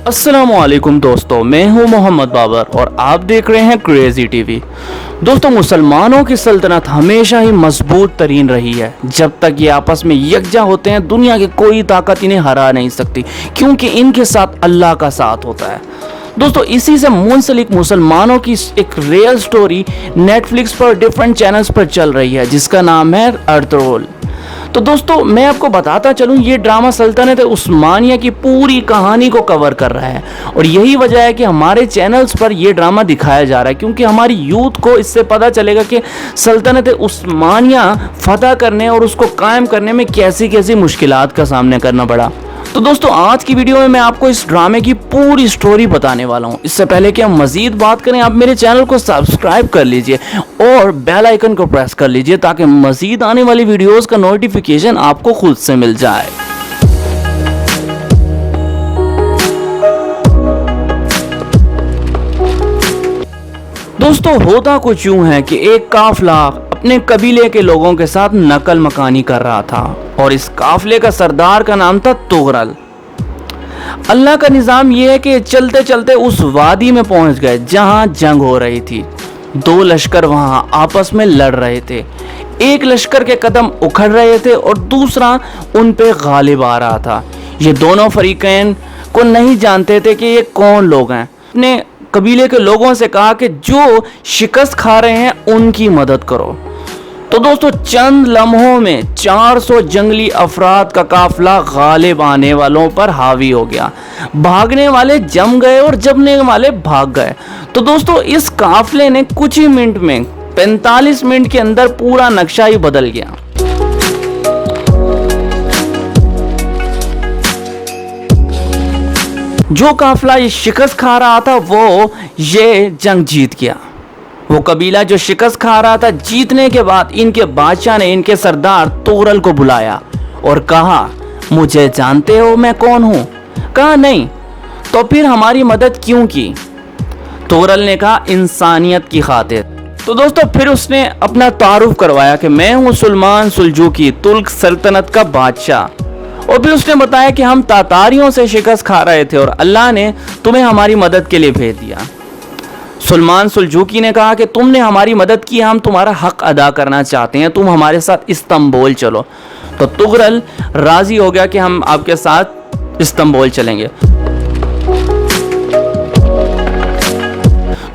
अस्सलामुअलैकुम दोस्तों, मैं हूं मोहम्मद बाबर और आप देख रहे हैं क्रेजी टीवी। दोस्तों, मुसलमानों की सल्तनत हमेशा ही मजबूत तरीन रही है। जब तक ये आपस में यकजा होते हैं, दुनिया की कोई ताकत इन्हें हरा नहीं सकती, क्योंकि इनके साथ अल्लाह का साथ होता है। दोस्तों, इसी से मुंसलिक मुसलमानों की एक रियल स्टोरी नेटफ्लिक्स पर डिफरेंट चैनल्स पर चल रही है, जिसका नाम है अर्थ रोल। तो दोस्तों, मैं आपको बताता चलूं, ये ड्रामा सल्तनत उस्मानिया की पूरी कहानी को कवर कर रहा है और यही वजह है कि हमारे चैनल्स पर ये ड्रामा दिखाया जा रहा है, क्योंकि हमारी यूथ को इससे पता चलेगा कि सल्तनत उस्मानिया फतह करने और उसको कायम करने में कैसी कैसी मुश्किलात का सामना करना पड़ा। तो दोस्तों, आज की वीडियो में मैं आपको इस ड्रामे की पूरी स्टोरी बताने वाला हूं। इससे पहले कि हम मजीद बात करें, आप मेरे चैनल को सब्सक्राइब कर लीजिए और बेल आइकन को प्रेस कर लीजिए, ताकि मजीद आने वाली वीडियोस का नोटिफिकेशन आपको खुद से मिल जाए। दोस्तों, होता कुछ यूं है कि एक काफिला अपने कबीले के लोगों के साथ नकल मकानी कर रहा था और इस काफिले का सरदार का नाम था तुगरल। अल्लाह का निज़ाम यह है कि चलते चलते उस वादी में पहुंच गए जहां जंग हो रही थी। दो लश्कर वहां आपस में लड़ रहे थे। एक लश्कर के कदम उखड़ रहे थे और दूसरा उन पे गालिब आ रहा था। ये दोनों फरीकैन को नहीं जानते थे कि ये कौन लोग हैं। अपने कबीले के लोगों से कहा कि जो शिकस्त खा रहे हैं उनकी मदद करो। तो दोस्तों, चंद लम्हों में 400 जंगली अफराद का काफिला गालिब आने वालों पर हावी हो गया। भागने वाले जम गए और जमने वाले भाग गए। तो दोस्तों, इस काफिले ने कुछ ही मिनट में 45 मिनट के अंदर पूरा नक्शा ही बदल गया। जो काफिला ये शिकस्त खा रहा था वो ये जंग जीत गया। वो कबीला जो शिकस्त खा रहा था, जीतने के बाद इनके बादशाह ने इनके सरदार तुगरल को बुलाया और कहा, मुझे जानते हो मैं कौन हूं? कहा नहीं। तो फिर हमारी मदद क्यों की? तुगरल ने कहा, इंसानियत की खातिर। तो दोस्तों, फिर उसने अपना तारुफ करवाया कि मैं हूं सुलेमान सुल्जूकी, तुर्क सल्तनत का बादशाह। और फिर उसने बताया कि हम तातारियों से शिकस्त खा रहे थे और अल्लाह ने तुम्हें हमारी मदद के लिए भेज दिया। सुलेमान सुल्जूकी ने कहा कि तुमने हमारी मदद की, हम तुम्हारा हक अदा करना चाहते हैं, तुम हमारे साथ इस्तांबुल चलो। तो तुगरल राजी हो गया कि हम आपके साथ इस्तांबुल चलेंगे।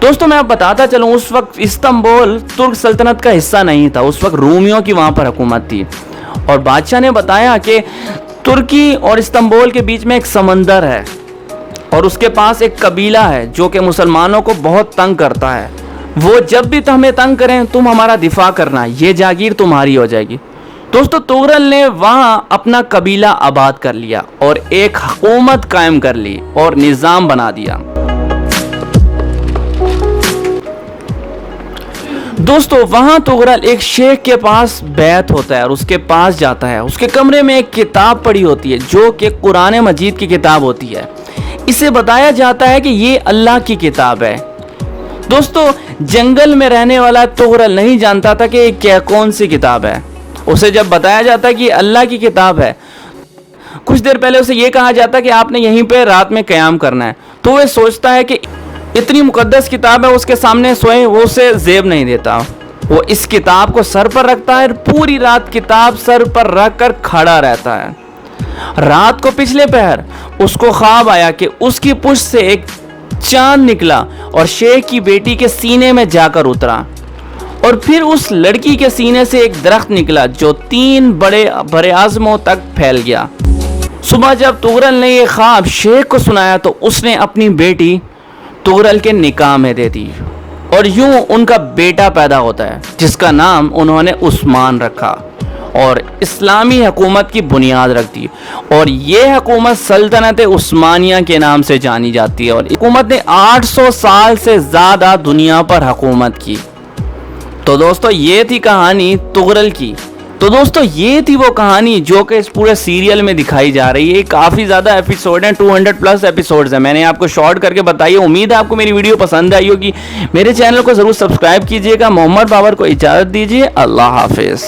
दोस्तों, मैं आप बताता चलूं, उस वक्त इस्तांबुल तुर्क सल्तनत का हिस्सा नहीं था। उस वक्त रूमियों की वहां पर हुकूमत थी और बादशाह ने बताया कि तुर्की और इस्तांबुल के बीच में एक समंदर है और उसके पास एक कबीला है जो कि मुसलमानों को बहुत तंग करता है। वो जब भी हमें तंग करें, तुम हमारा दिफा करना, ये जागीर तुम्हारी हो जाएगी। दोस्तों, तुगरल ने वहां अपना कबीला आबाद कर लिया और एक हुकूमत कायम कर ली और निज़ाम बना दिया। दोस्तों, वहां तुगरल एक शेख के पास बैत होता है और उसके पास जाता है। उसके कमरे में एक किताब पड़ी होती है जो कि कुरान मजीद की किताब होती है। इसे बताया जाता है कि ये अल्लाह की किताब है। दोस्तों, जंगल में रहने वाला तुगरल नहीं जानता था कि ये क्या कौन सी किताब है। उसे जब बताया जाता है कि अल्लाह की किताब है, कुछ देर पहले उसे ये कहा जाता है कि आपने यहीं पे रात में क़याम करना है, तो वह सोचता है कि इतनी मुकद्दस किताब है, उसके सामने सोए वो उसे ज़ेब नहीं देता। वो इस किताब को सर पर रखता है और पूरी रात किताब सर पर रख कर खड़ा रहता है। रात को पिछले पहर उसको ख्वाब आया कि उसकी पुष्ट से एक चांद निकला और शेख की बेटी के सीने में जाकर उतरा और फिर उस लड़की के सीने से एक दरख्त निकला जो 3 बड़े आज़मों तक फैल गया। सुबह जब तुगरल ने यह ख्वाब शेख को सुनाया तो उसने अपनी बेटी तुगरल के निकाह में दे दी और यूं उनका बेटा पैदा होता है, जिसका नाम उन्होंने उस्मान रखा और इस्लामी हुकूमत की बुनियाद रख दी। और ये हुकूमत सल्तनत उस्मानिया के नाम से जानी जाती है और हुकूमत ने 800 साल से ज़्यादा दुनिया पर हुकूमत की। तो दोस्तों, ये थी कहानी तुगरल की। तो दोस्तों, ये थी वो कहानी जो कि इस पूरे सीरियल में दिखाई जा रही है। काफ़ी ज़्यादा एपिसोड हैं, 200+ एपिसोड्स हैं। मैंने आपको शॉर्ट करके बताई है। उम्मीद है आपको मेरी वीडियो पसंद आई होगी। मेरे चैनल को ज़रूर सब्सक्राइब कीजिएगा। मोहम्मद बाबर को इजाज़त दीजिए। अल्लाह हाफिज़।